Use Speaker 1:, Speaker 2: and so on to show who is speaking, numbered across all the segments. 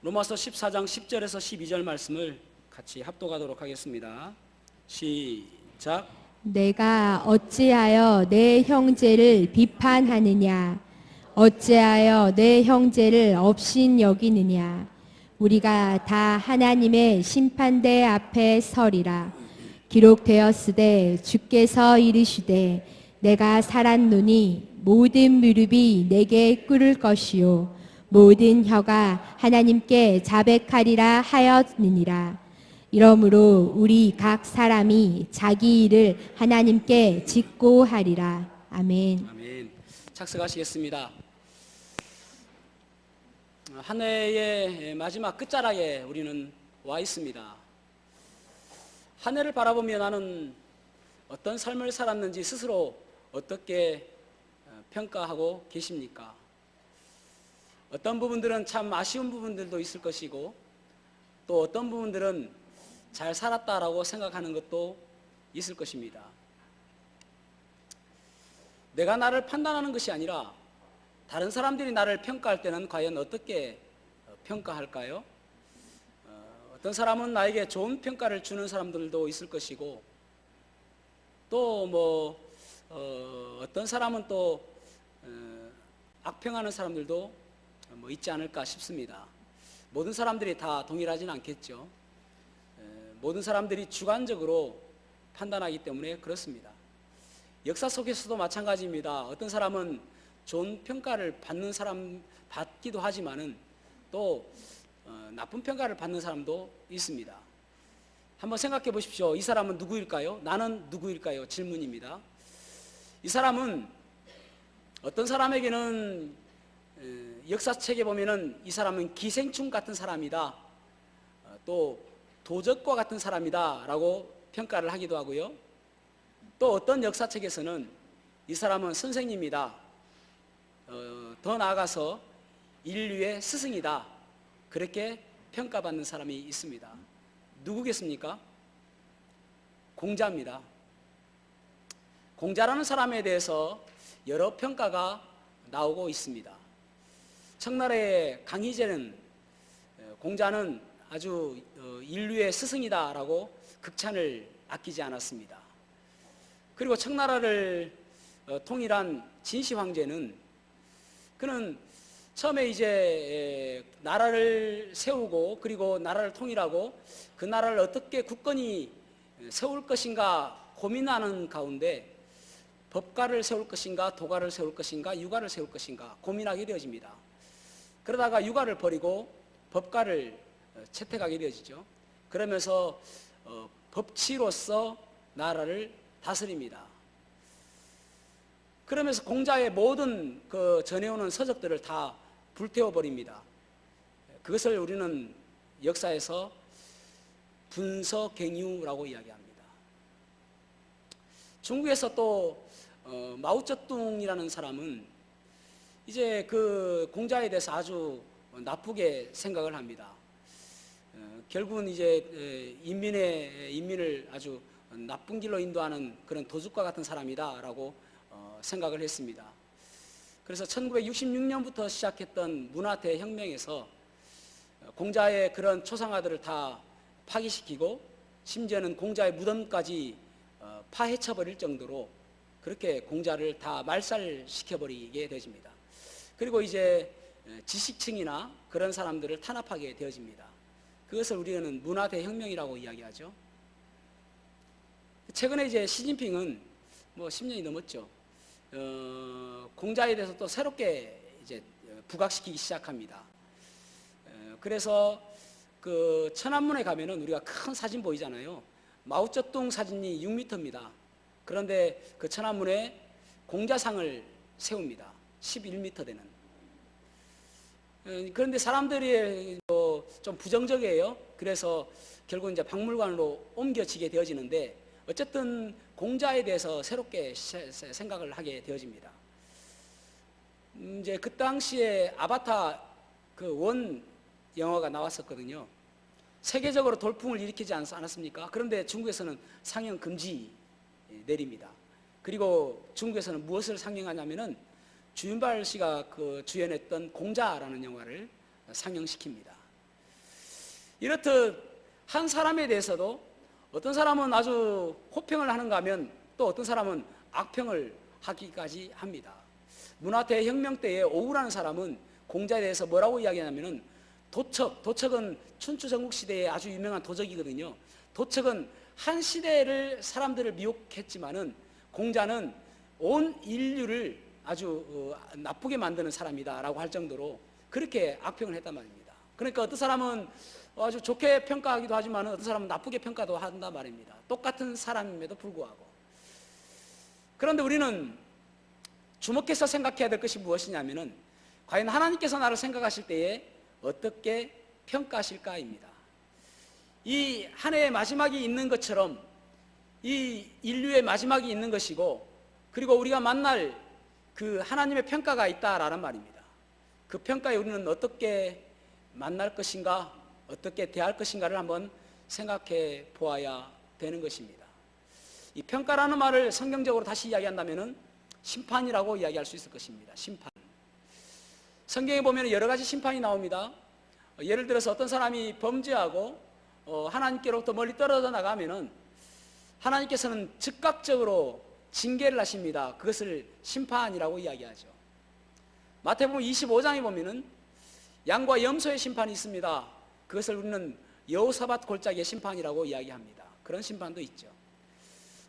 Speaker 1: 로마서 14장 10절에서 12절 말씀을 같이 합독하도록 하겠습니다. 시작.
Speaker 2: 내가 어찌하여 내 형제를 비판하느냐? 어찌하여 내 형제를 업신 여기느냐? 우리가 다 하나님의 심판대 앞에 서리라. 기록되었으되 주께서 이르시되 내가 살았노니 모든 무릎이 내게 꿇을 것이요 모든 혀가 하나님께 자백하리라 하였느니라. 이러므로 우리 각 사람이 자기 일을 하나님께 짓고 하리라. 아멘.
Speaker 1: 아멘. 착석하시겠습니다. 한 해의 마지막 끝자락에 우리는 와 있습니다. 한 해를 바라보며 나는 어떤 삶을 살았는지 스스로 어떻게 평가하고 계십니까? 어떤 부분들은 참 아쉬운 부분들도 있을 것이고 또 어떤 부분들은 잘 살았다라고 생각하는 것도 있을 것입니다. 내가 나를 판단하는 것이 아니라 다른 사람들이 나를 평가할 때는 과연 어떻게 평가할까요? 어떤 사람은 나에게 좋은 평가를 주는 사람들도 있을 것이고 또 어떤 사람은 또 악평하는 사람들도 있지 않을까 싶습니다. 모든 사람들이 다 동일하지는 않겠죠. 모든 사람들이 주관적으로 판단하기 때문에 그렇습니다. 역사 속에서도 마찬가지입니다. 어떤 사람은 좋은 평가를 받기도 하지만은 또 나쁜 평가를 받는 사람도 있습니다. 한번 생각해 보십시오. 이 사람은 누구일까요? 나는 누구일까요? 질문입니다. 이 사람은 어떤 사람에게는 역사책에 보면은 이 사람은 기생충 같은 사람이다. 또 도적과 같은 사람이다 라고 평가를 하기도 하고요. 또 어떤 역사책에서는 이 사람은 선생님이다. 더 나아가서 인류의 스승이다. 그렇게 평가받는 사람이 있습니다. 누구겠습니까? 공자입니다. 공자라는 사람에 대해서 여러 평가가 나오고 있습니다. 청나라의 강희제는 공자는 아주 인류의 스승이다라고 극찬을 아끼지 않았습니다. 그리고 청나라를 통일한 진시황제는 그는 처음에 이제 나라를 세우고 그리고 나라를 통일하고 그 나라를 어떻게 굳건히 세울 것인가 고민하는 가운데 법가를 세울 것인가 도가를 세울 것인가 유가를 세울 것인가 고민하게 되어집니다. 그러다가 유가를 버리고 법가를 채택하게 되어지죠. 그러면서 법치로서 나라를 다스립니다. 그러면서 공자의 모든 그 전해오는 서적들을 다 불태워버립니다. 그것을 우리는 역사에서 분서갱유라고 이야기합니다. 중국에서 또 마오쩌둥이라는 사람은 이제 그 공자에 대해서 아주 나쁘게 생각을 합니다. 결국은 이제 인민을 아주 나쁜 길로 인도하는 그런 도둑과 같은 사람이다라고 생각을 했습니다. 그래서 1966년부터 시작했던 문화 대혁명에서 공자의 그런 초상화들을 다 파기시키고 심지어는 공자의 무덤까지 파헤쳐버릴 정도로 그렇게 공자를 다 말살시켜버리게 되어집니다. 그리고 이제 지식층이나 그런 사람들을 탄압하게 되어집니다. 그것을 우리는 문화 대혁명이라고 이야기하죠. 최근에 이제 시진핑은 10년이 넘었죠. 공자에 대해서 또 새롭게 이제 부각시키기 시작합니다. 그래서 그 천안문에 가면은 우리가 큰 사진 보이잖아요. 마오쩌둥 사진이 6m입니다. 그런데 그 천안문에 공자상을 세웁니다. 11m 되는. 그런데 사람들이 좀 부정적이에요. 그래서 결국 이제 박물관으로 옮겨지게 되어지는데 어쨌든 공자에 대해서 새롭게 생각을 하게 되어집니다. 이제 그 당시에 아바타 그 원 영화가 나왔었거든요. 세계적으로 돌풍을 일으키지 않았습니까? 그런데 중국에서는 상영 금지 내립니다. 그리고 중국에서는 무엇을 상영하냐면은 주윤발 씨가 그 주연했던 공자라는 영화를 상영시킵니다. 이렇듯 한 사람에 대해서도 어떤 사람은 아주 호평을 하는가 하면 또 어떤 사람은 악평을 하기까지 합니다. 문화 대혁명 때에 오우라는 사람은 공자에 대해서 뭐라고 이야기하냐면은 도척은 춘추 전국 시대에 아주 유명한 도적이거든요. 도척은 한 시대를 사람들을 미혹했지만은 공자는 온 인류를 아주 나쁘게 만드는 사람이다라고 할 정도로 그렇게 악평을 했단 말입니다. 그러니까 어떤 사람은 아주 좋게 평가하기도 하지만 어떤 사람은 나쁘게 평가도 한단 말입니다. 똑같은 사람임에도 불구하고. 그런데 우리는 주목해서 생각해야 될 것이 무엇이냐면은 과연 하나님께서 나를 생각하실 때에 어떻게 평가하실까입니다. 이 한 해의 마지막이 있는 것처럼 이 인류의 마지막이 있는 것이고, 그리고 우리가 만날 그 하나님의 평가가 있다라는 말입니다. 그 평가에 우리는 어떻게 만날 것인가, 어떻게 대할 것인가를 한번 생각해 보아야 되는 것입니다. 이 평가라는 말을 성경적으로 다시 이야기한다면은 심판이라고 이야기할 수 있을 것입니다. 심판. 성경에 보면 여러 가지 심판이 나옵니다. 예를 들어서 어떤 사람이 범죄하고 하나님께로부터 멀리 떨어져 나가면은 하나님께서는 즉각적으로 징계를 하십니다. 그것을 심판이라고 이야기하죠. 마태복음 25장에 보면은 양과 염소의 심판이 있습니다. 그것을 우리는 여호사밧 골짜기의 심판이라고 이야기합니다. 그런 심판도 있죠.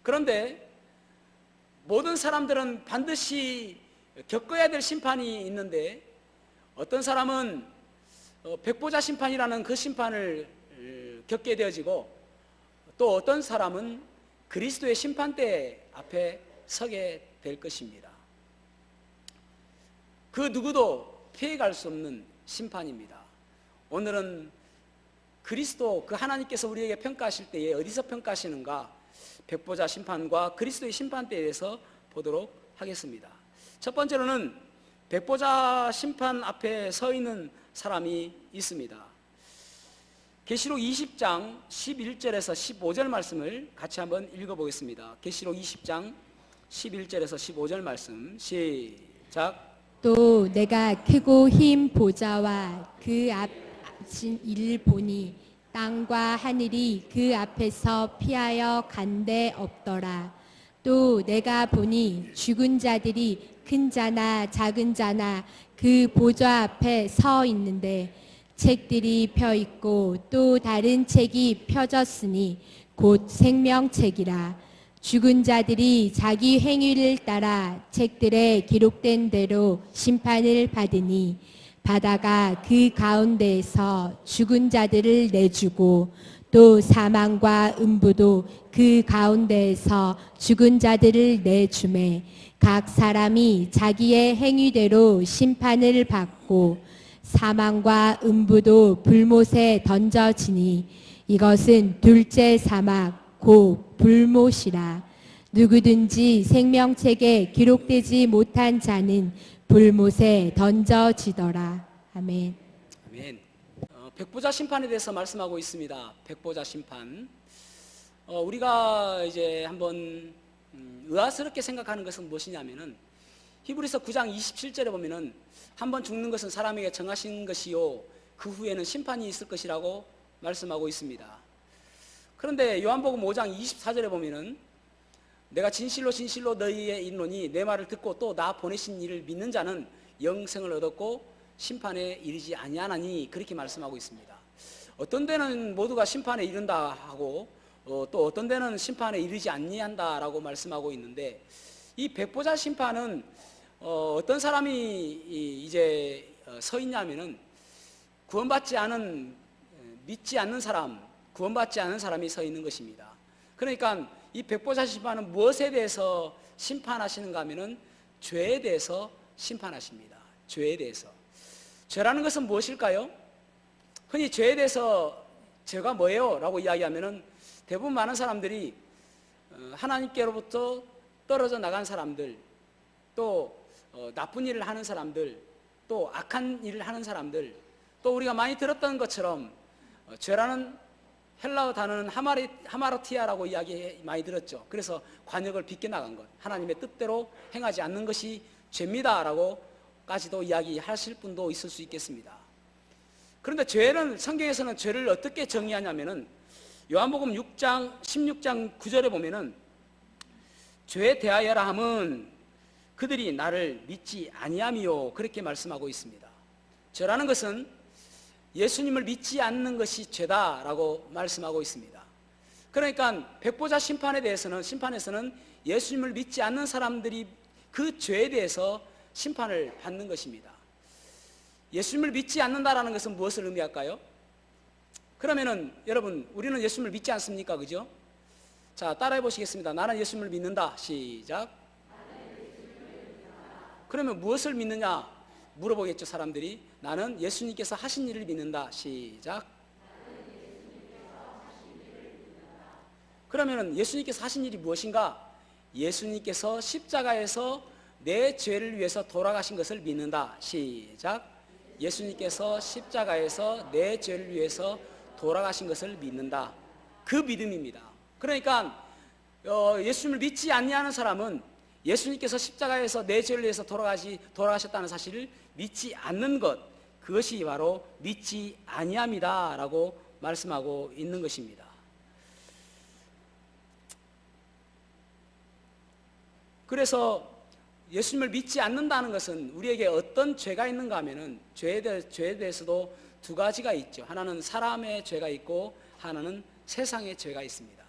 Speaker 1: 그런데 모든 사람들은 반드시 겪어야 될 심판이 있는데 어떤 사람은 백보자 심판이라는 그 심판을 겪게 되어지고 또 어떤 사람은 그리스도의 심판대 앞에 서게 될 것입니다. 그 누구도 피해갈 수 없는 심판입니다. 오늘은 그리스도 그 하나님께서 우리에게 평가하실 때에 어디서 평가하시는가, 백보자 심판과 그리스도의 심판대에 대해서 보도록 하겠습니다. 첫 번째로는 백보자 심판 앞에 서 있는 사람이 있습니다. 계시록 20장 11절에서 15절 말씀을 같이 한번 읽어보겠습니다. 계시록 20장 11절에서 15절 말씀 시작.
Speaker 2: 또 내가 크고 흰 보좌와 그 앞 일을 보니 땅과 하늘이 그 앞에서 피하여 간데 없더라. 또 내가 보니 죽은 자들이 큰 자나 작은 자나 그 보좌 앞에 서 있는데 책들이 펴 있고 또 다른 책이 펴졌으니 곧 생명책이라. 죽은 자들이 자기 행위를 따라 책들에 기록된 대로 심판을 받으니 바다가 그 가운데에서 죽은 자들을 내주고 또 사망과 음부도 그 가운데에서 죽은 자들을 내주매 각 사람이 자기의 행위대로 심판을 받고 사망과 음부도 불못에 던져지니 이것은 둘째 사막 곧 불못이라. 누구든지 생명책에 기록되지 못한 자는 불못에 던져지더라. 아멘.
Speaker 1: 아멘. 백보자 심판에 대해서 말씀하고 있습니다. 백보자 심판. 우리가 이제 한번 의아스럽게 생각하는 것은 무엇이냐면은 히브리서 9장 27절에 보면은 한번 죽는 것은 사람에게 정하신 것이요 그 후에는 심판이 있을 것이라고 말씀하고 있습니다. 그런데 요한복음 5장 24절에 보면은 내가 진실로 진실로 너희에게 이르노니 내 말을 듣고 또 나 보내신 이를 믿는 자는 영생을 얻었고 심판에 이르지 아니하나니 그렇게 말씀하고 있습니다. 어떤 데는 모두가 심판에 이른다 하고 또 어떤 데는 심판에 이르지 아니한다라고 말씀하고 있는데 이 백보자 심판은 어떤 사람이 이제 서 있냐면은 구원받지 않은 믿지 않는 사람, 구원받지 않은 사람이 서 있는 것입니다. 그러니까 이 백보자 심판은 무엇에 대해서 심판하시는가 하면은 죄에 대해서 심판하십니다. 죄에 대해서. 죄라는 것은 무엇일까요? 흔히 죄에 대해서 죄가 뭐예요? 라고 이야기하면은 대부분 많은 사람들이 하나님께로부터 떨어져 나간 사람들, 또 나쁜 일을 하는 사람들, 또 악한 일을 하는 사람들, 또 우리가 많이 들었던 것처럼 죄라는 헬라어 단어는 하마르티아라고 이야기 많이 들었죠. 그래서 관역을 빗겨나간 것, 하나님의 뜻대로 행하지 않는 것이 죄입니다라고까지도 이야기하실 분도 있을 수 있겠습니다. 그런데 죄는, 성경에서는 죄를 어떻게 정의하냐면은 요한복음 6장 16장 9절에 보면은 죄에 대하여라 함은 그들이 나를 믿지 아니함이요, 그렇게 말씀하고 있습니다. 죄라는 것은 예수님을 믿지 않는 것이 죄다라고 말씀하고 있습니다. 그러니까 백보자 심판에서는 예수님을 믿지 않는 사람들이 그 죄에 대해서 심판을 받는 것입니다. 예수님을 믿지 않는다라는 것은 무엇을 의미할까요? 그러면은 여러분, 우리는 예수님을 믿지 않습니까? 그죠? 자, 따라해 보시겠습니다. 나는 예수님을 믿는다. 시작. 그러면 무엇을 믿느냐 물어보겠죠, 사람들이. 나는 예수님께서 하신 일을 믿는다. 시작. 그러면 예수님께서 하신 일이 무엇인가? 예수님께서 십자가에서 내 죄를 위해서 돌아가신 것을 믿는다. 시작. 예수님께서 십자가에서 내 죄를 위해서 돌아가신 것을 믿는다. 그 믿음입니다. 그러니까 예수님을 믿지 아니하는 사람은 예수님께서 십자가에서 내 죄를 위해서 돌아가셨다는 사실을 믿지 않는 것, 그것이 바로 믿지 아니함이다 라고 말씀하고 있는 것입니다. 그래서 예수님을 믿지 않는다는 것은 우리에게 어떤 죄가 있는가 하면은 죄에 대해서도 두 가지가 있죠. 하나는 사람의 죄가 있고 하나는 세상의 죄가 있습니다.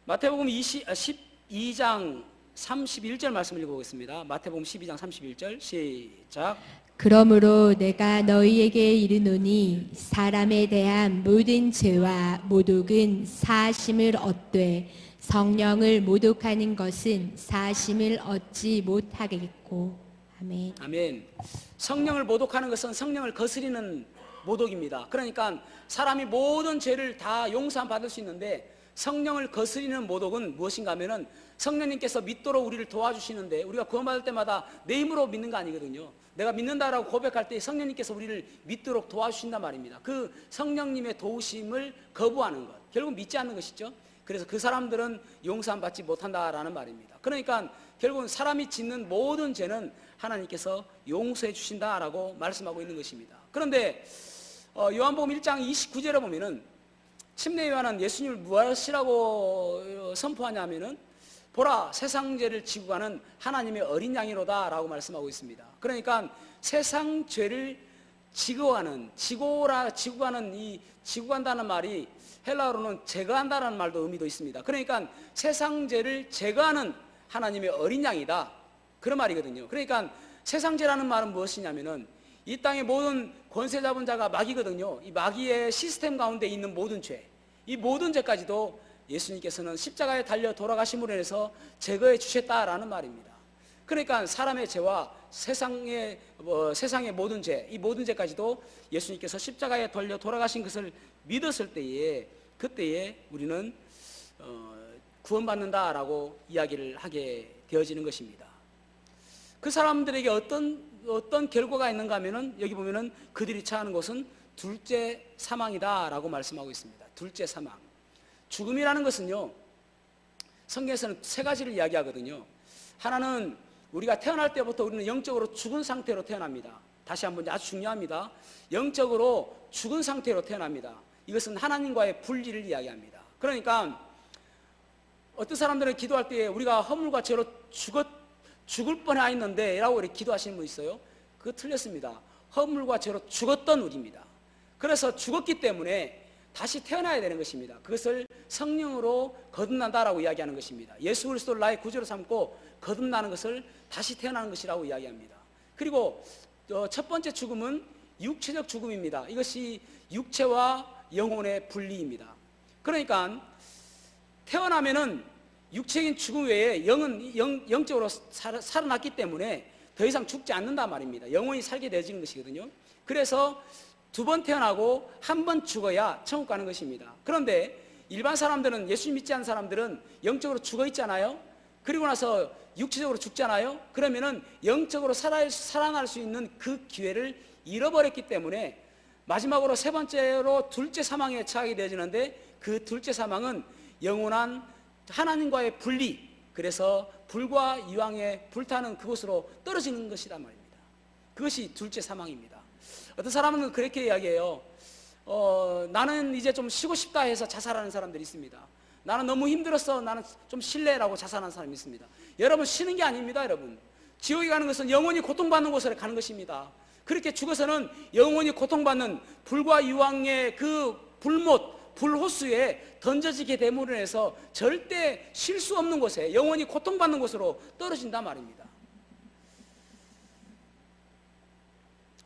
Speaker 1: 마태복음 12장 31절 말씀 읽어보겠습니다. 마태복음 12장 31절 시작.
Speaker 2: 그러므로 내가 너희에게 이르노니 사람에 대한 모든 죄와 모독은 사심을 얻되 성령을 모독하는 것은 사심을 얻지 못하겠고. 아멘.
Speaker 1: 아멘. 성령을 모독하는 것은 성령을 거스리는 모독입니다. 그러니까 사람이 모든 죄를 다 용서 받을 수 있는데 성령을 거스리는 모독은 무엇인가 하면은 성령님께서 믿도록 우리를 도와주시는데 우리가 구원받을 때마다 내 힘으로 믿는 거 아니거든요. 내가 믿는다라고 고백할 때 성령님께서 우리를 믿도록 도와주신단 말입니다. 그 성령님의 도우심을 거부하는 것, 결국 믿지 않는 것이죠. 그래서 그 사람들은 용서함 받지 못한다라는 말입니다. 그러니까 결국은 사람이 짓는 모든 죄는 하나님께서 용서해 주신다라고 말씀하고 있는 것입니다. 그런데 요한복음 1장 29절에 보면은 침례 요한은 예수님을 무엇이라고 선포하냐면은 보라, 세상 죄를 지고 가는 하나님의 어린 양이로다 라고 말씀하고 있습니다. 그러니까 세상 죄를 지고 가는, 지고 가는 이 지고 간다는 말이 헬라어로는 제거한다는 말도 의미도 있습니다. 그러니까 세상 죄를 제거하는 하나님의 어린 양이다, 그런 말이거든요. 그러니까 세상 죄라는 말은 무엇이냐면은 이 땅의 모든 권세 잡은 자가 마귀거든요. 이 마귀의 시스템 가운데 있는 모든 죄, 이 모든 죄까지도 예수님께서는 십자가에 달려 돌아가심으로 인해서 제거해 주셨다라는 말입니다. 그러니까 사람의 죄와 세상의 모든 죄, 이 모든 죄까지도 예수님께서 십자가에 달려 돌아가신 것을 믿었을 때에, 그때에 우리는 구원받는다라고 이야기를 하게 되어지는 것입니다. 그 사람들에게 어떤 결과가 있는가 하면은 여기 보면은 그들이 처하는 것은 둘째 사망이다라고 말씀하고 있습니다. 둘째 사망. 죽음이라는 것은요, 성경에서는 세 가지를 이야기하거든요. 하나는 우리가 태어날 때부터 우리는 영적으로 죽은 상태로 태어납니다. 다시 한번 아주 중요합니다. 영적으로 죽은 상태로 태어납니다. 이것은 하나님과의 분리를 이야기합니다. 그러니까 어떤 사람들은 기도할 때 우리가 허물과 죄로 죽을 뻔하 있는데 라고 이렇게 기도하시는 분 있어요. 그거 틀렸습니다. 허물과 죄로 죽었던 우리입니다. 그래서 죽었기 때문에 다시 태어나야 되는 것입니다. 그것을 성령으로 거듭난다라고 이야기하는 것입니다. 예수 그리스도를 나의 구주로 삼고 거듭나는 것을 다시 태어나는 것이라고 이야기합니다. 그리고 첫 번째 죽음은 육체적 죽음입니다. 이것이 육체와 영혼의 분리입니다. 그러니까 태어나면은 육체적인 죽음 외에 영은 영적으로 살아났기 때문에 더 이상 죽지 않는단 말입니다. 영혼이 살게 되어지는 것이거든요. 그래서 두 번 태어나고 한 번 죽어야 천국 가는 것입니다. 그런데 일반 사람들은, 예수님 믿지 않는 사람들은 영적으로 죽어 있잖아요. 그리고 나서 육체적으로 죽잖아요. 그러면은 영적으로 살아날 수 있는 그 기회를 잃어버렸기 때문에 마지막으로 세 번째로 둘째 사망에 처하게 되어지는데, 그 둘째 사망은 영원한 하나님과의 분리, 그래서 불과 유황에 불타는 그곳으로 떨어지는 것이란 말입니다. 그것이 둘째 사망입니다. 어떤 사람은 그렇게 이야기해요. 나는 이제 좀 쉬고 싶다 해서 자살하는 사람들이 있습니다. 나는 너무 힘들었어, 나는 좀 쉴래라고 자살하는 사람이 있습니다. 여러분, 쉬는 게 아닙니다. 여러분, 지옥에 가는 것은 영원히 고통받는 곳으로 가는 것입니다. 그렇게 죽어서는 영원히 고통받는 불과 유황의 그 불못, 불호수에 던져지게 됨으로 해서 절대 쉴 수 없는 곳에, 영원히 고통받는 곳으로 떨어진단 말입니다.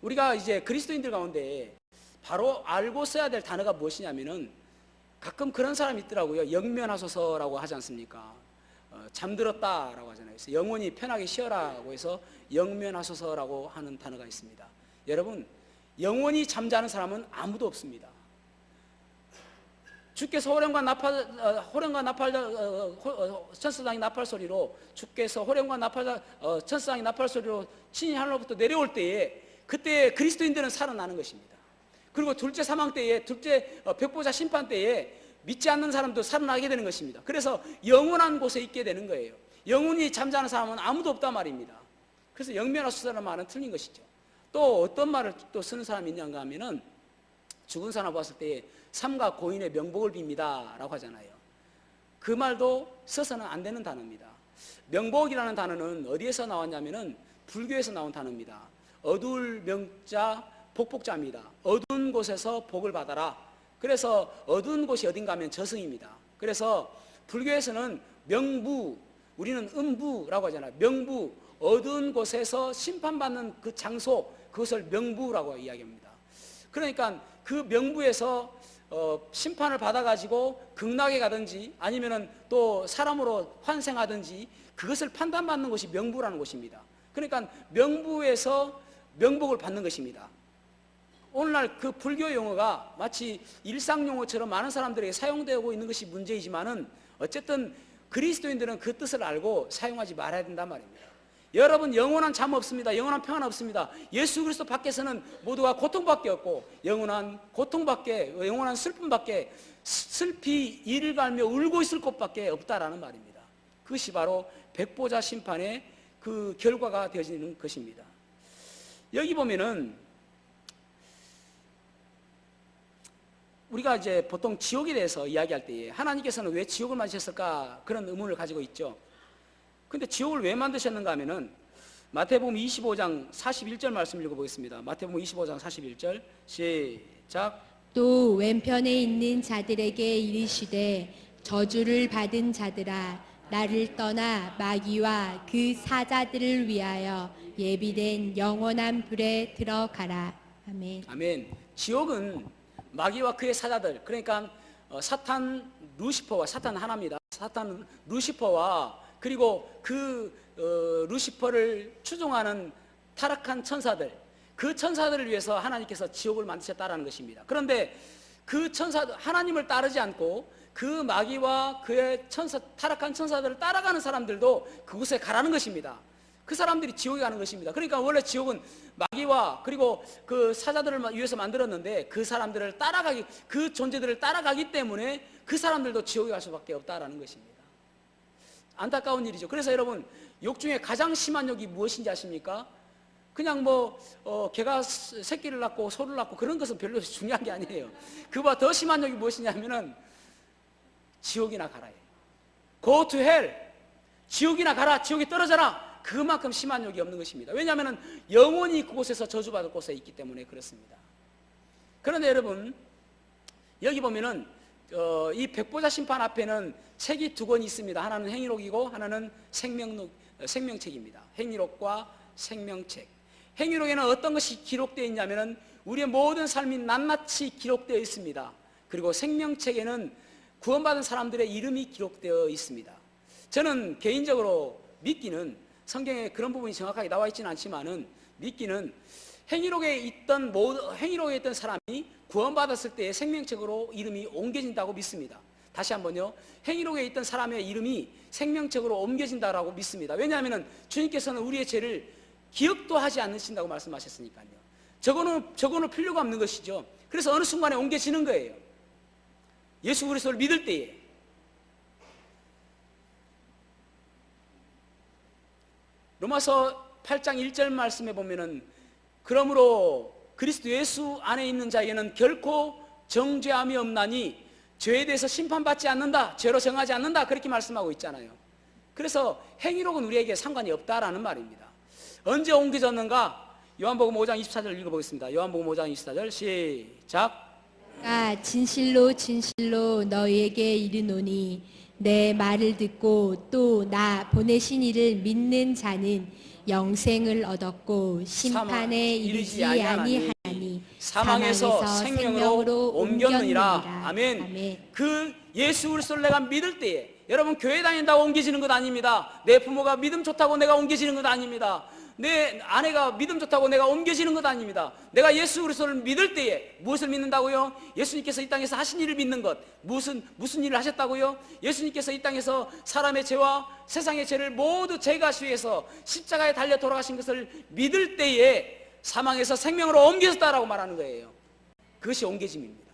Speaker 1: 우리가 이제 그리스도인들 가운데 바로 알고 써야 될 단어가 무엇이냐면은, 가끔 그런 사람이 있더라고요. 영면하소서라고 하지 않습니까? 잠들었다라고 하잖아요. 그래서 영원히 편하게 쉬어라고 해서 영면하소서라고 하는 단어가 있습니다. 여러분, 영원히 잠자는 사람은 아무도 없습니다. 주께서 호령과 나팔 천사장이 나팔 소리로, 주께서 호령과 천사장이 나팔 소리로 친히 하늘로부터 내려올 때에, 그때 그리스도인들은 살아나는 것입니다. 그리고 둘째 사망 때에, 둘째 백보자 심판 때에 믿지 않는 사람도 살아나게 되는 것입니다. 그래서 영원한 곳에 있게 되는 거예요. 영원히 잠자는 사람은 아무도 없단 말입니다. 그래서 영면하소서라는 말은 틀린 것이죠. 또 어떤 말을 또 쓰는 사람이 있는가 하면은, 죽은 사람 봤을 때에 삼가 고인의 명복을 빕니다 라고 하잖아요. 그 말도 써서는 안 되는 단어입니다. 명복이라는 단어는 어디에서 나왔냐면은 불교에서 나온 단어입니다. 어두울 명자 복복자입니다. 어두운 곳에서 복을 받아라. 그래서 어두운 곳이 어딘가 하면 저승입니다. 그래서 불교에서는 명부, 우리는 음부라고 하잖아요. 명부, 어두운 곳에서 심판받는 그 장소, 그것을 명부라고 이야기합니다. 그러니까 그 명부에서 심판을 받아가지고 극락에 가든지 아니면은 또 사람으로 환생하든지, 그것을 판단받는 것이 명부라는 곳입니다. 그러니까 명부에서 명복을 받는 것입니다. 오늘날 그 불교 용어가 마치 일상 용어처럼 많은 사람들에게 사용되고 있는 것이 문제이지만은, 어쨌든 그리스도인들은 그 뜻을 알고 사용하지 말아야 된단 말입니다. 여러분, 영원한 잠 없습니다. 영원한 평안 없습니다. 예수 그리스도 밖에서는 모두가 고통밖에 없고, 영원한 고통밖에, 영원한 슬픔밖에, 슬피 이를 갈며 울고 있을 곳밖에 없다라는 말입니다. 그것이 바로 백보자 심판의 그 결과가 되어지는 것입니다. 여기 보면은 우리가 이제 보통 지옥에 대해서 이야기할 때에 하나님께서는 왜 지옥을 만드셨을까, 그런 의문을 가지고 있죠. 근데 지옥을 왜 만드셨는가 하면은, 마태복음 25장 41절 말씀 읽어보겠습니다. 마태복음 25장 41절 시작.
Speaker 2: 또 왼편에 있는 자들에게 이르시되, 저주를 받은 자들아, 나를 떠나 마귀와 그 사자들을 위하여 예비된 영원한 불에 들어가라. 아멘.
Speaker 1: 아멘. 지옥은 마귀와 그의 사자들, 그러니까 사탄 루시퍼와, 사탄 하나입니다. 사탄 루시퍼와, 그리고 그 루시퍼를 추종하는 타락한 천사들, 그 천사들을 위해서 하나님께서 지옥을 만드셨다라는 것입니다. 그런데 그 천사들, 하나님을 따르지 않고 그 마귀와 그의 타락한 천사들을 따라가는 사람들도 그곳에 가라는 것입니다. 그 사람들이 지옥에 가는 것입니다. 그러니까 원래 지옥은 마귀와 그리고 그 사자들을 위해서 만들었는데, 그 사람들을 따라가기, 그 존재들을 따라가기 때문에 그 사람들도 지옥에 갈 수밖에 없다라는 것입니다. 안타까운 일이죠. 그래서 여러분, 욕 중에 가장 심한 욕이 무엇인지 아십니까? 그냥 개가 새끼를 낳고 소를 낳고 그런 것은 별로 중요한 게 아니에요. 그보다 더 심한 욕이 무엇이냐면은 지옥이나 가라예요. Go to hell. 지옥이나 가라. 지옥에 떨어져라. 그만큼 심한 욕이 없는 것입니다. 왜냐하면 영원히 그곳에서 저주받을 곳에 있기 때문에 그렇습니다. 그런데 여러분, 여기 보면은 이 백보자 심판 앞에는 책이 두 권이 있습니다. 하나는 행위록이고 하나는 생명책입니다. 행위록과 생명책. 행위록에는 어떤 것이 기록되어 있냐면은 우리의 모든 삶이 낱낱이 기록되어 있습니다. 그리고 생명책에는 구원받은 사람들의 이름이 기록되어 있습니다. 저는 개인적으로 믿기는, 성경에 그런 부분이 정확하게 나와 있지는 않지만은, 믿기는 행위록에 있던 사람이 구원받았을 때의 생명책으로 이름이 옮겨진다고 믿습니다. 다시 한번요. 행위록에 있던 사람의 이름이 생명책으로 옮겨진다고 믿습니다. 왜냐하면 주님께서는 우리의 죄를 기억도 하지 않으신다고 말씀하셨으니까요. 적어놓을 필요가 없는 것이죠. 그래서 어느 순간에 옮겨지는 거예요. 예수 그리스도를 믿을 때에. 로마서 8장 1절 말씀에 보면은, 그러므로 그리스도 예수 안에 있는 자에게는 결코 정죄함이 없나니 죄에 대해서 심판받지 않는다, 죄로 정하지 않는다, 그렇게 말씀하고 있잖아요. 그래서 행위록은 우리에게 상관이 없다라는 말입니다. 언제 옮겨졌는가? 요한복음 5장 24절 읽어보겠습니다. 요한복음 5장 24절 시작.
Speaker 2: 진실로 진실로 너희에게 이르노니 내 말을 듣고 또 나 보내신 이를 믿는 자는 영생을 얻었고 심판에 이르지 아니하니
Speaker 1: 사망에서 생명으로 옮겼느니라. 아멘. 그 예수 그리스도를 내가 믿을 때에, 여러분 교회 다닌다고 옮겨지는 것 아닙니다. 내 부모가 믿음 좋다고 내가 옮겨지는 것 아닙니다. 내 아내가 믿음 좋다고 내가 옮겨지는 것 아닙니다. 내가 예수 그리스도를 믿을 때에 무엇을 믿는다고요? 예수님께서 이 땅에서 하신 일을 믿는 것. 무슨 일을 하셨다고요? 예수님께서 이 땅에서 사람의 죄와 세상의 죄를 모두 제거하시기 위해서 십자가에 달려 돌아가신 것을 믿을 때에 사망에서 생명으로 옮겨졌다라고 말하는 거예요. 그것이 옮겨짐입니다.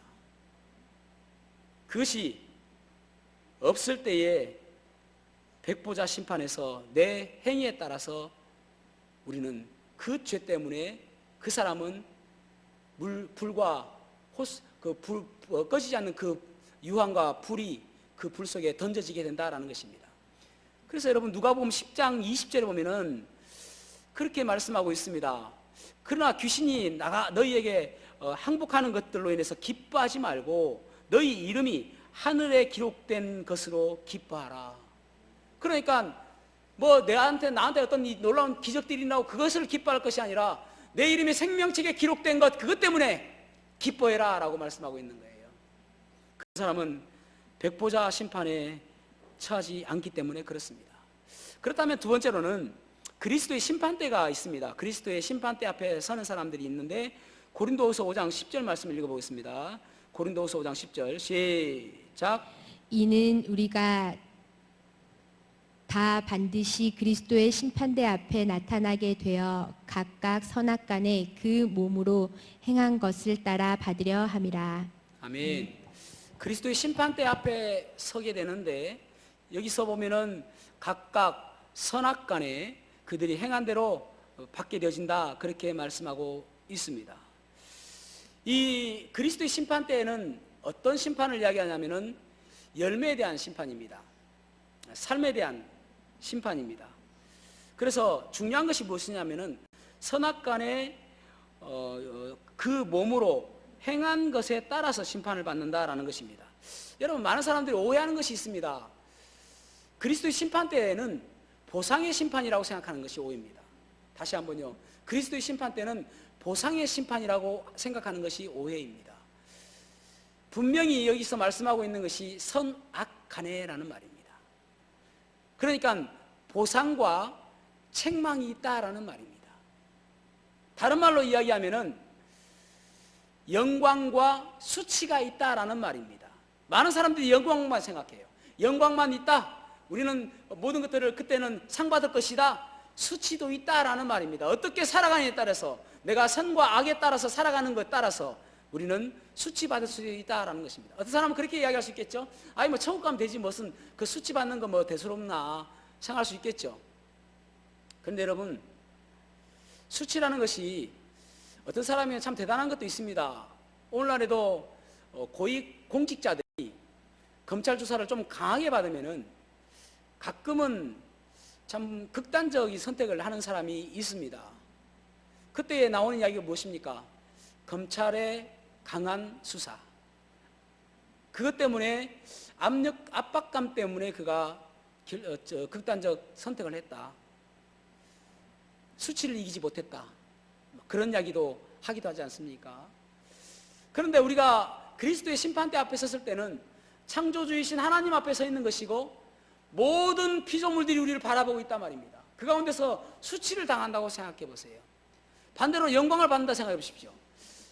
Speaker 1: 그것이 없을 때에 백보자 심판에서 내 행위에 따라서 우리는 그 죄 때문에 그 사람은 불과 꺼지지 않는 그 유황과 불이 그 불 속에 던져지게 된다라는 것입니다. 그래서 여러분 누가복음 10장 20절에 보면은 그렇게 말씀하고 있습니다. 그러나 귀신이 너희에게 항복하는 것들로 인해서 기뻐하지 말고 너희 이름이 하늘에 기록된 것으로 기뻐하라. 그러니까 뭐 나한테 어떤 놀라운 기적들이 나오고 그것을 기뻐할 것이 아니라 내 이름이 생명책에 기록된 것, 그것 때문에 기뻐해라 라고 말씀하고 있는 거예요. 그 사람은 백보자 심판에 처하지 않기 때문에 그렇습니다. 그렇다면 두 번째로는 그리스도의 심판대가 있습니다. 그리스도의 심판대 앞에 서는 사람들이 있는데 고린도후서 5장 10절 말씀을 읽어보겠습니다. 고린도후서 5장 10절 시작.
Speaker 2: 이는 우리가 다 반드시 그리스도의 심판대 앞에 나타나게 되어 각각 선악간에 그 몸으로 행한 것을 따라 받으려 함이라.
Speaker 1: 아멘. 그리스도의 심판대 앞에 서게 되는데 여기서 보면은 각각 선악간에 그들이 행한 대로 받게 되어진다, 그렇게 말씀하고 있습니다. 이 그리스도의 심판대에는 어떤 심판을 이야기하냐면은 열매에 대한 심판입니다. 삶에 대한 심판입니다. 그래서 중요한 것이 무엇이냐면은 선악간에 그 몸으로 행한 것에 따라서 심판을 받는다라는 것입니다. 여러분 많은 사람들이 오해하는 것이 있습니다. 그리스도의 심판 때에는 보상의 심판이라고 생각하는 것이 오해입니다. 다시 한번요. 그리스도의 심판 때는 보상의 심판이라고 생각하는 것이 오해입니다. 분명히 여기서 말씀하고 있는 것이 선악간에라는 말입니다. 그러니까 보상과 책망이 있다라는 말입니다. 다른 말로 이야기하면은 영광과 수치가 있다라는 말입니다. 많은 사람들이 영광만 생각해요. 영광만 있다, 우리는 모든 것들을 그때는 상 받을 것이다. 수치도 있다라는 말입니다. 어떻게 살아가느냐에 따라서, 내가 선과 악에 따라서 살아가는 것에 따라서 우리는 수치 받을 수 있다라는 것입니다. 어떤 사람은 그렇게 이야기할 수 있겠죠. 아니 뭐 천국 가면 되지, 무슨 그 수치 받는 거 뭐 대수롭나 생각할 수 있겠죠. 그런데 여러분, 수치라는 것이 어떤 사람이 참 대단한 것도 있습니다. 오늘날에도 고위 공직자들이 검찰 조사를 좀 강하게 받으면은 가끔은 참 극단적인 선택을 하는 사람이 있습니다. 그때 나오는 이야기가 무엇입니까? 검찰의 강한 수사. 그것 때문에 압박감 때문에 그가 극단적 선택을 했다. 수치를 이기지 못했다. 그런 이야기도 하기도 하지 않습니까? 그런데 우리가 그리스도의 심판대 앞에 섰을 때는 창조주이신 하나님 앞에 서 있는 것이고 모든 피조물들이 우리를 바라보고 있단 말입니다. 그 가운데서 수치를 당한다고 생각해 보세요. 반대로 영광을 받는다 생각해 보십시오.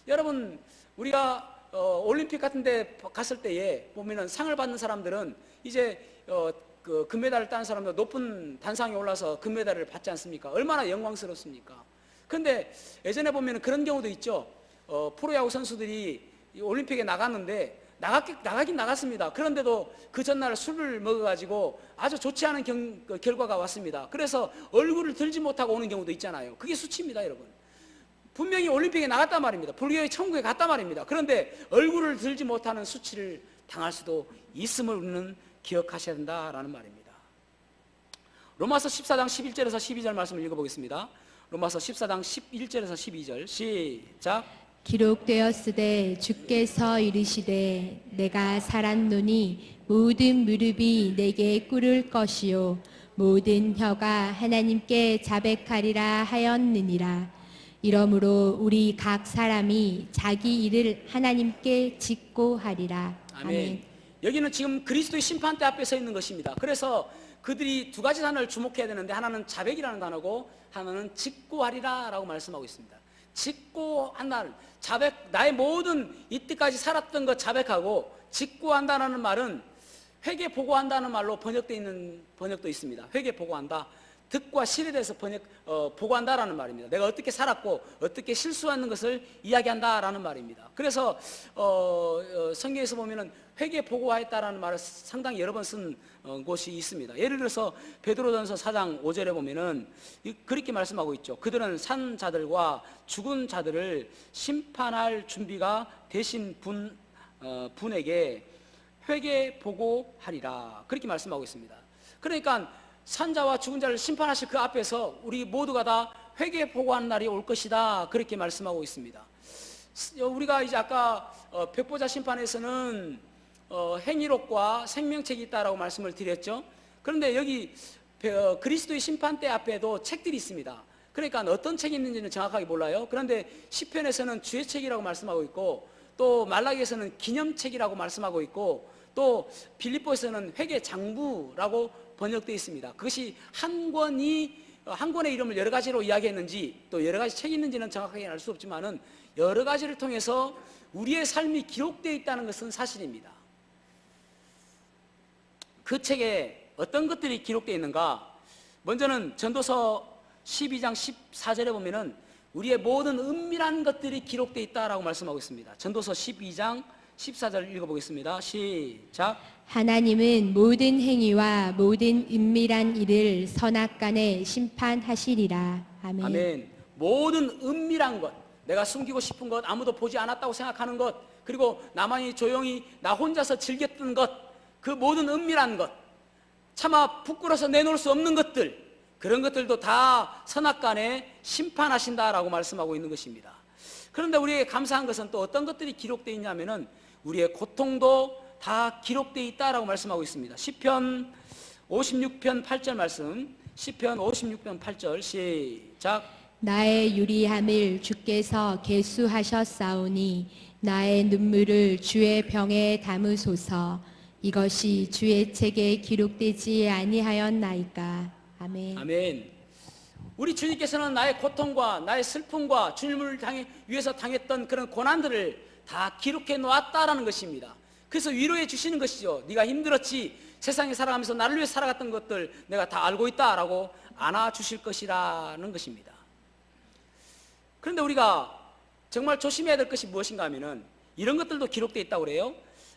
Speaker 1: 여러분, 우리가 올림픽 같은 데 갔을 때에 보면은 상을 받는 사람들은 이제 그 금메달을 딴 사람들 높은 단상에 올라서 금메달을 받지 않습니까? 얼마나 영광스럽습니까? 그런데 예전에 보면 그런 경우도 있죠. 프로야구 선수들이 올림픽에 나갔는데 나가긴 나갔습니다. 그런데도 그 전날 술을 먹어가지고 아주 좋지 않은 결과가 왔습니다. 그래서 얼굴을 들지 못하고 오는 경우도 있잖아요. 그게 수치입니다, 여러분. 분명히 올림픽에 나갔단 말입니다. 불교의 천국에 갔단 말입니다. 그런데 얼굴을 들지 못하는 수치를 당할 수도 있음을 우리는 기억하셔야 된다라는 말입니다. 로마서 14장 11절에서 12절 말씀을 읽어보겠습니다. 로마서 14장 11절에서 12절 시작.
Speaker 2: 기록되었으되 주께서 이르시되 내가 살았노니 모든 무릎이 내게 꿇을 것이요 모든 혀가 하나님께 자백하리라 하였느니라. 이러므로 우리 각 사람이 자기 일을 하나님께 짓고 하리라.
Speaker 1: 아멘. 여기는 지금 그리스도의 심판대 앞에 서 있는 것입니다. 그래서 그들이 두 가지 단어를 주목해야 되는데 하나는 자백이라는 단어고 하나는 직고하리라 라고 말씀하고 있습니다. 직고한다는 자백, 나의 모든 이때까지 살았던 것 자백하고 직고한다는 말은 회개 보고한다는 말로 번역되어 있는 번역도 있습니다. 회개 보고한다. 득과 실에 대해서 보고한다라는 말입니다. 내가 어떻게 살았고 어떻게 실수하는 것을 이야기한다라는 말입니다. 그래서 성경에서 보면은 회개 보고하였다라는 말을 상당히 여러 번 쓴 곳이 있습니다. 예를 들어서 베드로전서 4장 5절에 보면은 그렇게 말씀하고 있죠. 그들은 산 자들과 죽은 자들을 심판할 준비가 되신 분에게 회개 보고하리라. 그렇게 말씀하고 있습니다. 그러니까 산자와 죽은 자를 심판하실 그 앞에서 우리 모두가 다 회개 보고하는 날이 올 것이다. 그렇게 말씀하고 있습니다. 우리가 이제 아까 백보자 심판에서는 행위록과 생명책이 있다라고 말씀을 드렸죠. 그런데 여기 그리스도의 심판대 앞에도 책들이 있습니다. 그러니까 어떤 책이 있는지는 정확하게 몰라요. 그런데 시편에서는 주의 책이라고 말씀하고 있고 또 말라기에서는 기념책이라고 말씀하고 있고 또 빌립보에서는 회개 장부라고 번역되어 있습니다. 그것이 한 권의 이름을 여러 가지로 이야기했는지 또 여러 가지 책이 있는지는 정확하게 알 수 없지만은 여러 가지를 통해서 우리의 삶이 기록되어 있다는 것은 사실입니다. 그 책에 어떤 것들이 기록되어 있는가? 먼저는 전도서 12장 14절에 보면은 우리의 모든 은밀한 것들이 기록되어 있다라고 말씀하고 있습니다. 전도서 12장 14절 읽어보겠습니다. 시작.
Speaker 2: 하나님은 모든 행위와 모든 은밀한 일을 선악간에 심판하시리라. 아멘.
Speaker 1: 아멘. 모든 은밀한 것, 내가 숨기고 싶은 것, 아무도 보지 않았다고 생각하는 것, 그리고 나만이 조용히 나 혼자서 즐겼던 것, 그 모든 은밀한 것, 차마 부끄러워서 내놓을 수 없는 것들, 그런 것들도 다 선악간에 심판하신다라고 말씀하고 있는 것입니다. 그런데 우리에게 감사한 것은 또 어떤 것들이 기록되어 있냐면은 우리의 고통도 다 기록되어 있다라고 말씀하고 있습니다. 시편 56편 8절 말씀, 시편 56편 8절 시작.
Speaker 2: 나의 유리함을 주께서 계수하셨사오니 나의 눈물을 주의 병에 담으소서. 이것이 주의 책에 기록되지 아니하였나이까. 아멘.
Speaker 1: 아멘. 우리 주님께서는 나의 고통과 나의 슬픔과 주님을 위해서 당했던 그런 고난들을 다 기록해 놓았다라는 것입니다. 그래서 위로해 주시는 것이죠. 네가 힘들었지, 세상에 살아가면서 나를 위해 살아갔던 것들 내가 다 알고 있다라고 안아주실 것이라는 것입니다. 그런데 우리가 정말 조심해야 될 것이 무엇인가 하면은 이런 것들도 기록되어 있다고 그래요.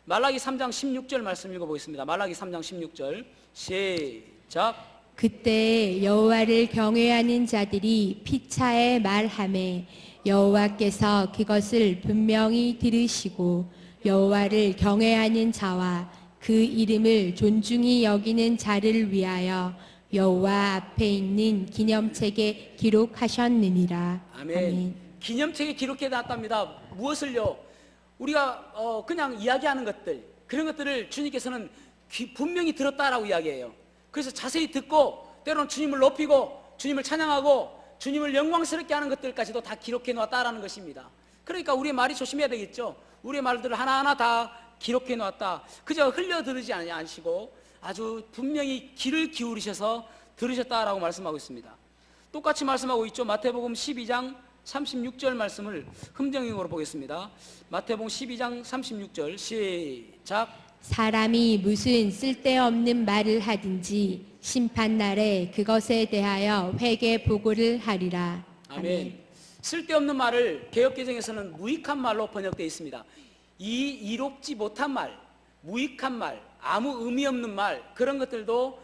Speaker 1: 말라기 3장 16절 말씀 읽어보겠습니다. 말라기 3장 16절 시작.
Speaker 2: 그때 여호와를 경외하는 자들이 피차에 말하매 여호와께서 그것을 분명히 들으시고 여호와를 경외하는 자와 그 이름을 존중히 여기는 자를 위하여 여호와 앞에 있는 기념책에 기록하셨느니라.
Speaker 1: 아멘. 기념책에 기록해 놨답니다. 무엇을요? 우리가 그냥 이야기하는 것들, 그런 것들을 주님께서는 분명히 들었다라고 이야기해요. 그래서 자세히 듣고 때로는 주님을 높이고 주님을 찬양하고 주님을 영광스럽게 하는 것들까지도 다 기록해 놓았다라는 것입니다. 그러니까 우리의 말이 조심해야 되겠죠. 우리의 말들을 하나하나 다 기록해 놓았다. 그저 흘려들으지 않으시고 아주 분명히 귀를 기울이셔서 들으셨다라고 말씀하고 있습니다. 똑같이 말씀하고 있죠. 마태복음 12장 36절 말씀을 흠정잉으로 보겠습니다. 마태복음 12장 36절 시작.
Speaker 2: 사람이 무슨 쓸데없는 말을 하든지 심판날에 그것에 대하여 회개 보고를 하리라.
Speaker 1: 아멘. 쓸데없는 말을 개역개정에서는 무익한 말로 번역되어 있습니다. 이롭지 못한 말, 무익한 말, 아무 의미 없는 말, 그런 것들도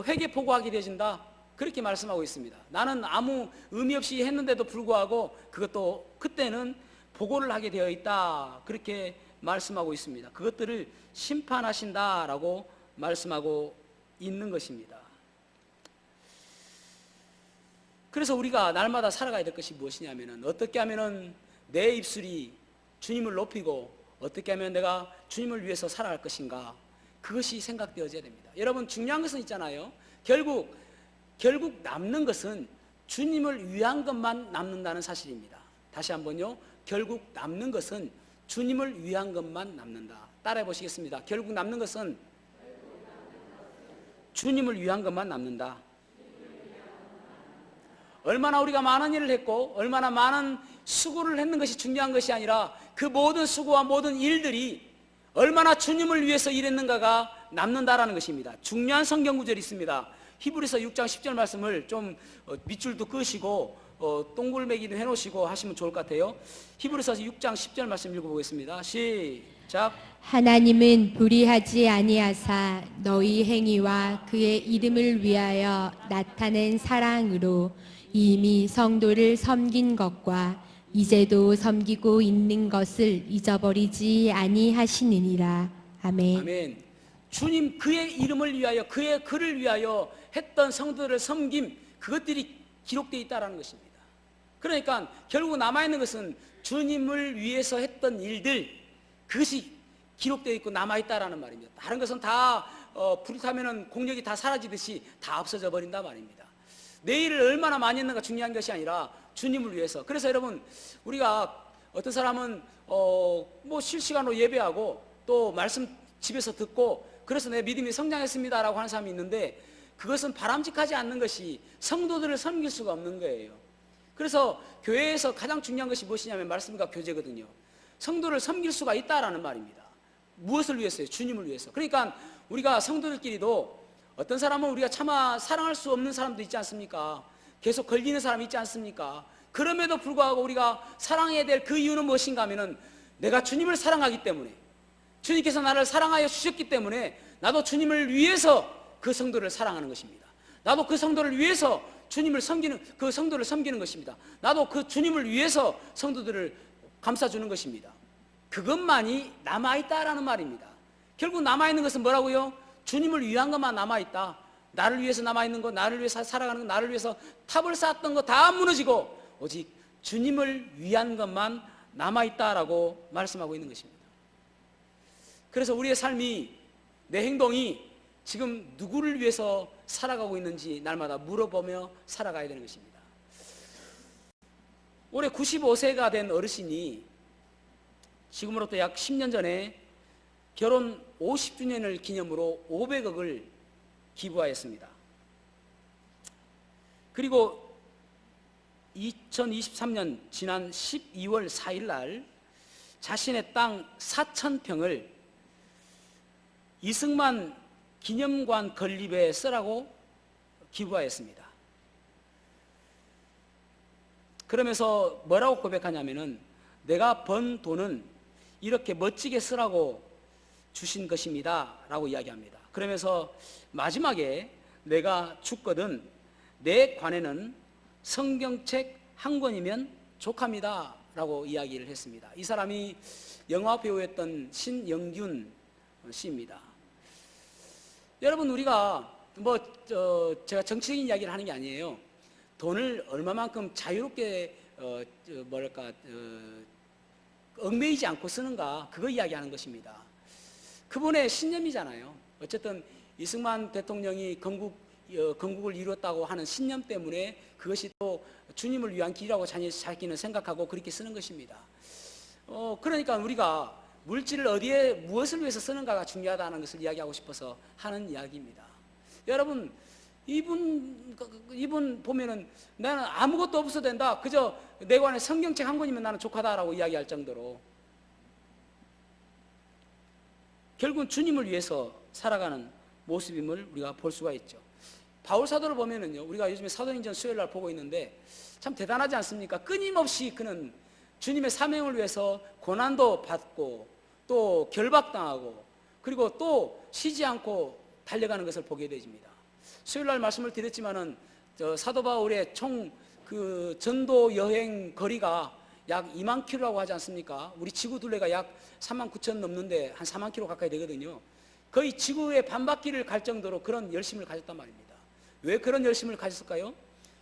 Speaker 1: 회개 보고하게 되어진다. 그렇게 말씀하고 있습니다. 나는 아무 의미 없이 했는데도 불구하고 그것도 그때는 보고를 하게 되어 있다. 그렇게 말씀하고 있습니다. 그것들을 심판하신다라고 말씀하고 있는 것입니다. 그래서 우리가 날마다 살아가야 될 것이 무엇이냐면은, 어떻게 하면은 내 입술이 주님을 높이고 어떻게 하면 내가 주님을 위해서 살아갈 것인가, 그것이 생각되어져야 됩니다. 여러분, 중요한 것은 있잖아요. 결국 남는 것은 주님을 위한 것만 남는다는 사실입니다. 다시 한번요. 결국 남는 것은 주님을 위한 것만 남는다. 따라해 보시겠습니다. 결국 남는 것은 주님을 위한 것만 남는다. 얼마나 우리가 많은 일을 했고 얼마나 많은 수고를 했는 것이 중요한 것이 아니라, 그 모든 수고와 모든 일들이 얼마나 주님을 위해서 일했는가가 남는다라는 것입니다. 중요한 성경 구절이 있습니다. 히브리서 6장 10절 말씀을 좀 밑줄도 끄시고 동글매기도 해놓으시고 하시면 좋을 것 같아요. 히브리서 6장 10절 말씀 읽어보겠습니다. 시작.
Speaker 2: 하나님은 불의하지 아니하사 너희 행위와 그의 이름을 위하여 나타낸 사랑으로 이미 성도를 섬긴 것과 이제도 섬기고 있는 것을 잊어버리지 아니하시느니라. 아멘.
Speaker 1: 아멘. 주님 그의 이름을 위하여, 그의 글을 위하여 했던 성도들을 섬김, 그것들이 기록되어 있다는 것입니다. 그러니까 결국 남아있는 것은 주님을 위해서 했던 일들, 그것이 기록되어 있고 남아있다라는 말입니다. 다른 것은 다 불타면 공력이 다 사라지듯이 다 없어져 버린다 말입니다. 내 일을 얼마나 많이 했는가 중요한 것이 아니라 주님을 위해서. 그래서 여러분, 우리가 어떤 사람은 뭐 실시간으로 예배하고 또 말씀 집에서 듣고 그래서 내 믿음이 성장했습니다라고 하는 사람이 있는데, 그것은 바람직하지 않는 것이 성도들을 섬길 수가 없는 거예요. 그래서 교회에서 가장 중요한 것이 무엇이냐면 말씀과 교제거든요. 성도를 섬길 수가 있다라는 말입니다. 무엇을 위해서요? 주님을 위해서. 그러니까 우리가 성도들끼리도 어떤 사람은 우리가 차마 사랑할 수 없는 사람도 있지 않습니까? 계속 걸리는 사람이 있지 않습니까? 그럼에도 불구하고 우리가 사랑해야 될 그 이유는 무엇인가 하면은, 내가 주님을 사랑하기 때문에, 주님께서 나를 사랑하여 주셨기 때문에 나도 주님을 위해서 그 성도를 사랑하는 것입니다. 나도 그 성도를 위해서 주님을 섬기는, 그 성도를 섬기는 것입니다. 나도 그 주님을 위해서 성도들을 감싸주는 것입니다. 그것만이 남아있다라는 말입니다. 결국 남아있는 것은 뭐라고요? 주님을 위한 것만 남아있다. 나를 위해서 남아있는 것, 나를 위해서 살아가는 것, 나를 위해서 탑을 쌓았던 것 다 무너지고 오직 주님을 위한 것만 남아있다라고 말씀하고 있는 것입니다. 그래서 우리의 삶이, 내 행동이 지금 누구를 위해서 살아가고 있는지 날마다 물어보며 살아가야 되는 것입니다. 올해 95세가 된 어르신이 지금으로부터 약 10년 전에 결혼 50주년을 기념으로 500억을 기부하였습니다. 그리고 2023년 지난 12월 4일 날 자신의 땅 4,000평을 이승만 기념관 건립에 쓰라고 기부하였습니다. 그러면서 뭐라고 고백하냐면은, 내가 번 돈은 이렇게 멋지게 쓰라고 주신 것입니다 라고 이야기합니다. 그러면서 마지막에 내가 죽거든 내 관에는 성경책 한 권이면 족합니다 라고 이야기를 했습니다. 이 사람이 영화 배우였던 신영균 씨입니다. 여러분, 우리가 제가 정치적인 이야기를 하는 게 아니에요. 돈을 얼마만큼 자유롭게 얽매이지 않고 쓰는가, 그거 이야기하는 것입니다. 그분의 신념이잖아요. 어쨌든 이승만 대통령이 건국을 이루었다고 하는 신념 때문에 그것이 또 주님을 위한 길이라고 자기는 생각하고 그렇게 쓰는 것입니다. 그러니까 우리가 물질을 어디에 무엇을 위해서 쓰는가가 중요하다는 것을 이야기하고 싶어서 하는 이야기입니다. 여러분, 이분 보면은 나는 아무것도 없어도 된다, 그저 내 관에 성경책 한 권이면 나는 족하다라고 이야기할 정도로 결국은 주님을 위해서 살아가는 모습임을 우리가 볼 수가 있죠. 바울 사도를 보면은요, 우리가 요즘에 사도행전 수요일 날 보고 있는데 참 대단하지 않습니까? 끊임없이 그는 주님의 사명을 위해서 고난도 받고 또 결박당하고 그리고 또 쉬지 않고 달려가는 것을 보게 되집니다. 수요일 날 말씀을 드렸지만은 사도 바울의 총 그 전도 여행 거리가 약 2만 킬로라고 하지 않습니까? 우리 지구 둘레가 약 3만 9천 넘는데 한 4만 킬로 가까이 되거든요. 거의 지구의 반바퀴를 갈 정도로 그런 열심을 가졌단 말입니다. 왜 그런 열심을 가졌을까요?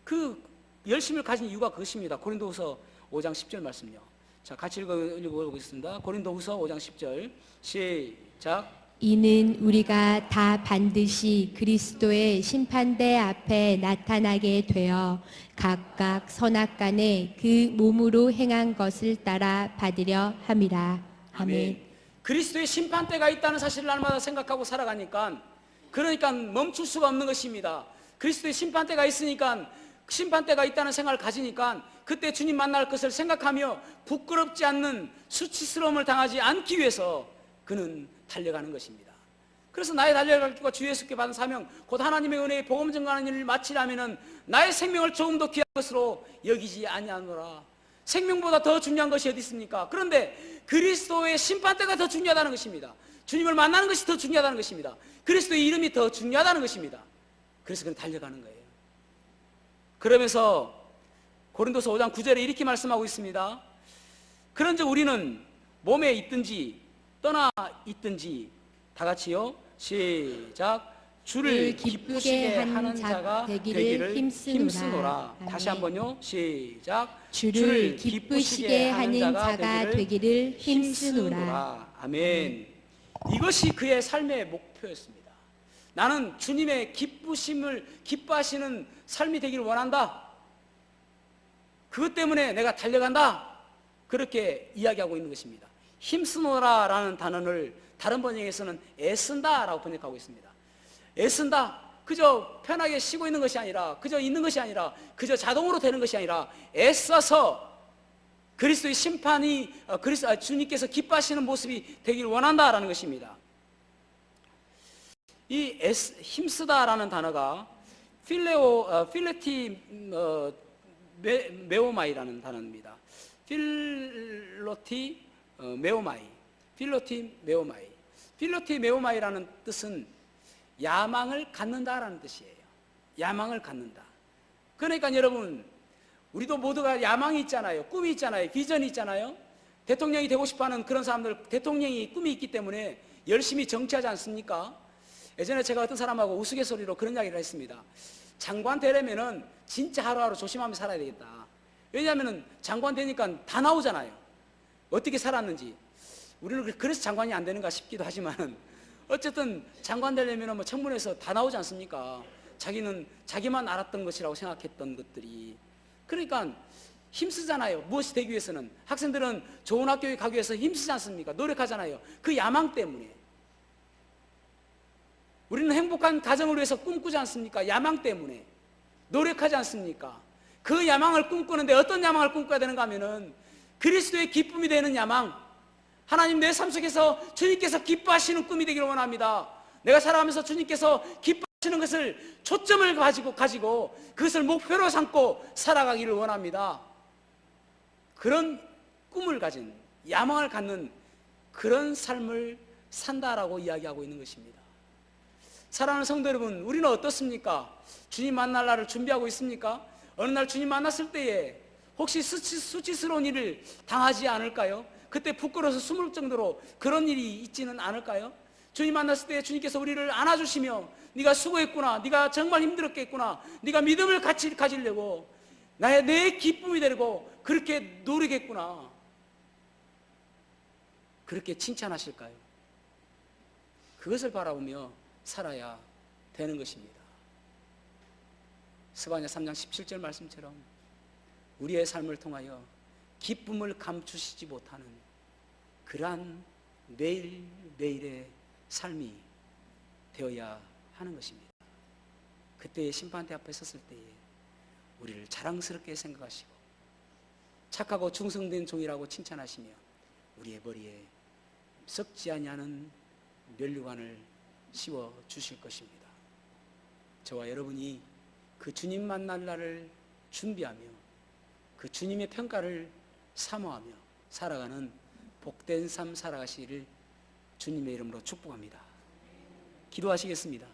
Speaker 1: 그 열심을 가진 이유가 그것입니다. 고린도후서 5장 10절 말씀요. 자, 같이 읽어보겠습니다. 고린도후서 5장 10절 시작.
Speaker 2: 이는 우리가 다 반드시 그리스도의 심판대 앞에 나타나게 되어 각각 선악간에 그 몸으로 행한 것을 따라 받으려 함이라. 아멘.
Speaker 1: 그리스도의 심판대가 있다는 사실을 날마다 생각하고 살아가니까 그러니까 멈출 수가 없는 것입니다. 그리스도의 심판대가 있으니까 심판대가 있다는 생각을 가지니까 그때 주님 만날 것을 생각하며 부끄럽지 않는 수치스러움을 당하지 않기 위해서 그는 달려가는 것입니다. 그래서 나의 달려갈 길과 주 예수께 받은 사명 곧 하나님의 은혜의 복음 전가하는 일을 마치려면은 나의 생명을 조금 더 귀한 것으로 여기지 아니하노라. 생명보다 더 중요한 것이 어디 있습니까? 그런데 그리스도의 심판대가 더 중요하다는 것입니다. 주님을 만나는 것이 더 중요하다는 것입니다. 그리스도의 이름이 더 중요하다는 것입니다. 그래서 그는 달려가는 거예요. 그러면서 고린도서 5장 9절에 이렇게 말씀하고 있습니다. 그런즉 우리는 몸에 있든지 떠나 있든지 다 같이요. 시작. 주를 기쁘시게 하는 자가 되기를 힘쓰노라. 다시 한번요. 시작.
Speaker 2: 주를 기쁘시게 하는 자가 되기를 힘쓰노라.
Speaker 1: 아멘. 이것이 그의 삶의 목표였습니다. 나는 주님의 기뻐하시는 삶이 되기를 원한다. 그것 때문에 내가 달려간다. 그렇게 이야기하고 있는 것입니다. 힘쓰노라라는 단어를 다른 번역에서는 애쓴다라고 번역하고 있습니다. 애쓴다. 그저 편하게 쉬고 있는 것이 아니라, 그저 있는 것이 아니라, 그저 자동으로 되는 것이 아니라 애써서 그리스도의 심판이 주님께서 기뻐하시는 모습이 되기를 원한다라는 것입니다. 이 힘쓰다라는 단어가 필레티 메오마이라는 단어입니다. 필로티 메오마이라는 뜻은 야망을 갖는다라는 뜻이에요. 야망을 갖는다. 그러니까 여러분, 우리도 모두가 야망이 있잖아요. 꿈이 있잖아요. 비전이 있잖아요. 대통령이 되고 싶어하는 그런 사람들, 대통령이 꿈이 있기 때문에 열심히 정치하지 않습니까? 예전에 제가 어떤 사람하고 우스갯소리로 그런 이야기를 했습니다. 장관 되려면은 진짜 하루하루 조심하며 살아야 되겠다. 왜냐하면 장관 되니까 다 나오잖아요. 어떻게 살았는지. 우리는 그래서 장관이 안 되는가 싶기도 하지만 어쨌든 장관 되려면 뭐 청문회에서 다 나오지 않습니까? 자기는 자기만 알았던 것이라고 생각했던 것들이. 그러니까 힘쓰잖아요. 무엇이 되기 위해서는. 학생들은 좋은 학교에 가기 위해서 힘쓰지 않습니까? 노력하잖아요. 그 야망 때문에. 우리는 행복한 가정을 위해서 꿈꾸지 않습니까? 야망 때문에. 노력하지 않습니까? 그 야망을 꿈꾸는데 어떤 야망을 꿈꿔야 되는가 하면은 그리스도의 기쁨이 되는 야망, 하나님 내 삶 속에서 주님께서 기뻐하시는 꿈이 되기를 원합니다. 내가 살아가면서 주님께서 기뻐하시는 것을 초점을 가지고 그것을 목표로 삼고 살아가기를 원합니다. 그런 꿈을 가진, 야망을 갖는 그런 삶을 산다라고 이야기하고 있는 것입니다. 사랑하는 성도 여러분, 우리는 어떻습니까? 주님 만날 날을 준비하고 있습니까? 어느 날 주님 만났을 때에 혹시 수치스러운 일을 당하지 않을까요? 그때 부끄러워서 숨을 정도로 그런 일이 있지는 않을까요? 주님 만났을 때 주님께서 우리를 안아주시며 네가 수고했구나, 네가 정말 힘들었겠구나, 네가 믿음을 가지려고 내 기쁨이 되고 그렇게 노력했구나, 그렇게 칭찬하실까요? 그것을 바라보며 살아야 되는 것입니다. 스바냐 3장 17절 말씀처럼 우리의 삶을 통하여 기쁨을 감추시지 못하는 그러한 매일매일의 삶이 되어야 하는 것입니다. 그때의 심판대 앞에 섰을 때에 우리를 자랑스럽게 생각하시고 착하고 충성된 종이라고 칭찬하시며 우리의 머리에 썩지 아니하는 면류관을 씌워 주실 것입니다. 저와 여러분이 그 주님 만날 날을 준비하며 그 주님의 평가를 사모하며 살아가는 복된 삶 살아가시기를 주님의 이름으로 축복합니다. 기도하시겠습니다.